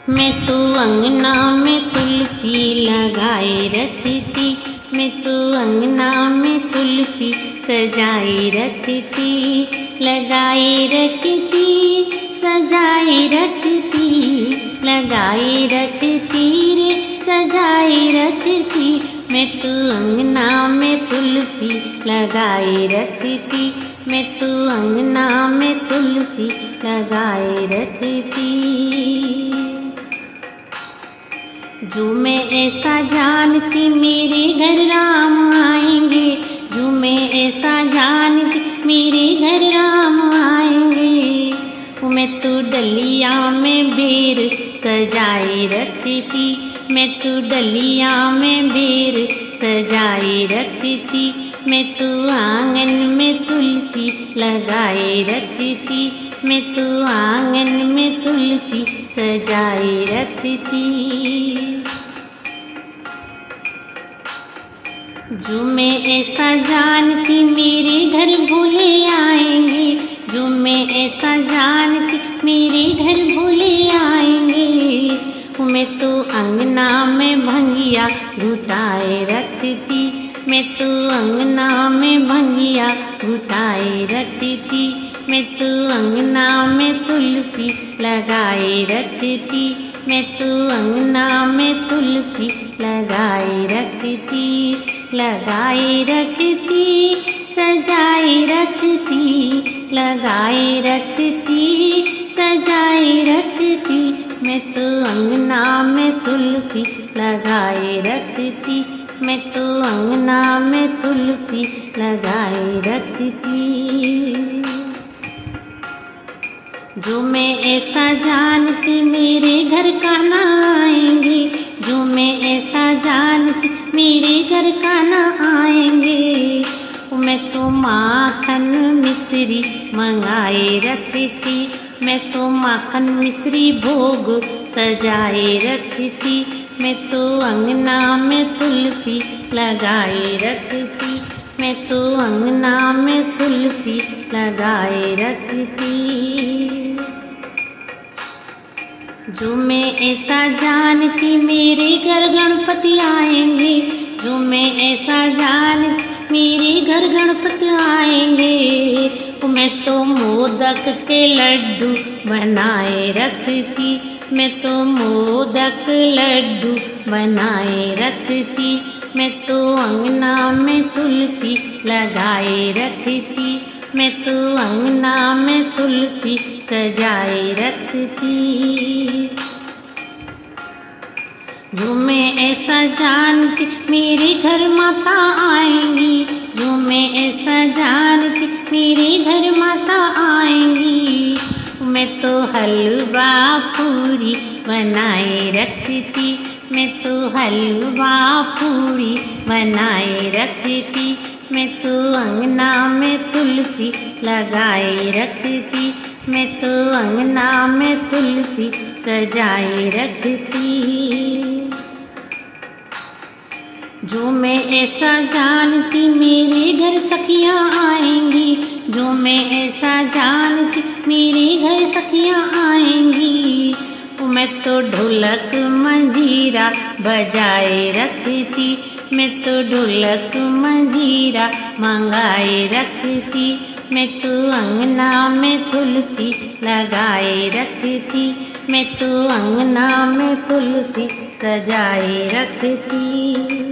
मैं तो अंगना में तुलसी लगाए रखती थी, मैं तो अंगना में तुलसी सजाए रखती थी, लगाए रखती सजाए रखती, लगाए रखती रे सजाए रखती। मैं तो अंगना में तुलसी लगाए रखती थी, मैं तो अंगना में तुलसी लगाए रखती। जो मैं ऐसा जानती मेरे घर राम आएंगे, जो मैं ऐसा जानती मेरे घर राम आएंगे। मैं तो डलिया में बेर सजाए रखती थी, मैं तो डलिया में बेर सजाए रखती थी। मैं तो आंगन में तुलसी लगाए रखती थी, मैं तो आंगन में तुलसी सजाए रखती थी। जो मैं ऐसा जानती मेरे घर भूले आएंगे, जो मैं ऐसा जानती मेरे घर भूले आएंगे। मैं तो अंगना में भंगिया घुटाए रखती, मैं तो अंगना में भंगिया घुटाए रखती थी। मैं तो अंगना में तुलसी लगाए रखती, मैं तो अंगना में तुलसी लगाए रखती, लगाए रखती सजाए रखती, लगाए रखती सजाए रखती। मैं तो अंगना में तुलसी लगाए रखती, मैं तो अंगना में तुलसी लगाए रखती। जो मैं ऐसा जानती मेरे घर का ना आएंगे, जो मैं ऐसा जानती मेरे घर का ना आएंगे। मैं तो माखन मिश्री मंगाए रखती थी, मैं तो माखन मिश्री भोग सजाए रखती थी। मैं तो अंगना में तुलसी लगाए रखती, मैं तो अंगना में तुलसी लगाए रखती। जो मैं ऐसा जानती मेरे घर गणपति आएंगे, जो मैं ऐसा जानती मेरे घर गणपति आएंगे। मैं तो मोदक के लड्डू बनाए रखती, मैं तो मोदक लड्डू बनाए रखती। मैं तो अंगना में तुलसी लगाए रखती, मैं तो अंगना में तुलसी सजाए रखती। जो मैं ऐसा जानती मेरे घर माता आएंगी, जो मैं ऐसा जानती मेरे घर माता आएंगी। मैं तो हलवा पूरी बनाए रखती, मैं तो हलवा पूरी बनाए रखती। मैं तो अंगना में तुलसी लगाए रखती, मैं तो अंगना में तुलसी सजाए रखती। जो मैं ऐसा जानती मेरे घर सखियाँ आएंगी, जो मैं ऐसा जानती मेरे घर सखियाँ आएंगी। मैं तो ढोलक मंजीरा बजाए रखती, मैं तो ढोलक मंजीरा मंगाए रखती। मैं तो अंगना में तुलसी लगाए रखती, मैं तो अंगना में तुलसी सजाए रखती।